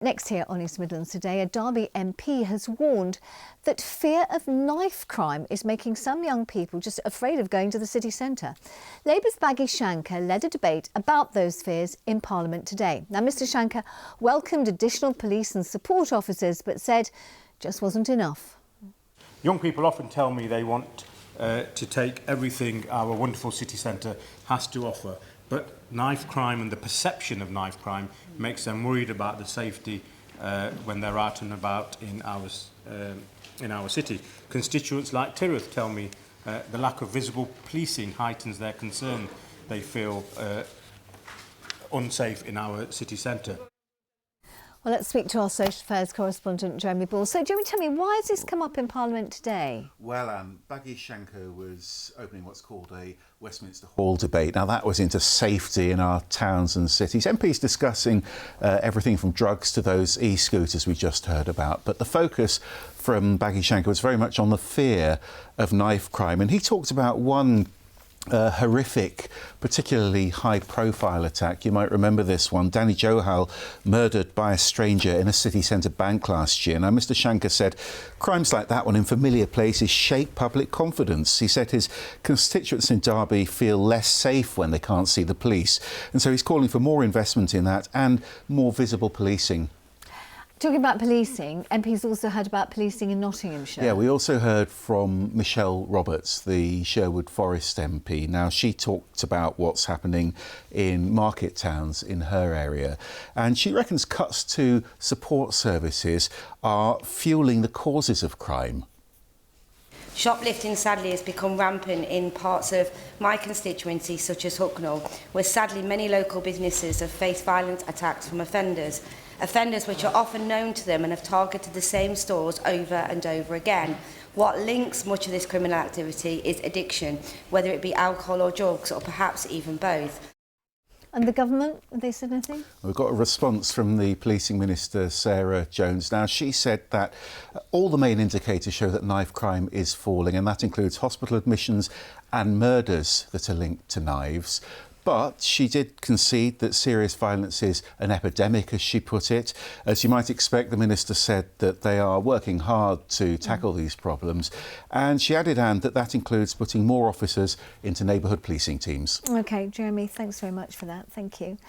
Next here on East Midlands today, a Derby MP has warned that fear of knife crime is making some young people just afraid of going to the city centre. Labour's Baggy Shanker led a debate about those fears in Parliament today. Now, Mr Shanker welcomed additional police and support officers but said just wasn't enough. Young people often tell me they want to take everything our wonderful city centre has to offer, but knife crime and the perception of knife crime makes them worried about the safety when they're out and about in our city. Constituents like Tirith tell me the lack of visible policing heightens their concern. They feel unsafe in our city centre. Well, let's speak to our social affairs correspondent, Jeremy Ball. So, Jeremy, tell me, why has this come up in Parliament today? Well, Baggy Shanker was opening what's called a Westminster Hall debate. Now, that was into safety in our towns and cities. MPs discussing everything from drugs to those e-scooters we just heard about. But the focus from Baggy Shanker was very much on the fear of knife crime. And he talked about one horrific, particularly high-profile attack. You might remember this one. Danny Johal murdered by a stranger in a city centre bank last year. Now, Mr Shanker said crimes like that one in familiar places shake public confidence. He said his constituents in Derby feel less safe when they can't see the police. And so he's calling for more investment in that and more visible policing. Talking about policing, MPs also heard about policing in Nottinghamshire. Yeah, we also heard from Michelle Roberts, the Sherwood Forest MP. Now, she talked about what's happening in market towns in her area. And she reckons cuts to support services are fueling the causes of crime. Shoplifting sadly has become rampant in parts of my constituency, such as Hucknall, where sadly many local businesses have faced violent attacks from offenders which are often known to them and have targeted the same stores over and over again. What links much of this criminal activity is addiction, whether it be alcohol or drugs, or perhaps even both. And the government, have they said anything? We've got a response from the Policing Minister, Sarah Jones. Now, she said that all the main indicators show that knife crime is falling, and that includes hospital admissions and murders that are linked to knives. But she did concede that serious violence is an epidemic, as she put it. As you might expect, the Minister said that they are working hard to tackle these problems. And she added, Anne, that that includes putting more officers into neighbourhood policing teams. OK, Jeremy, thanks very much for that. Thank you.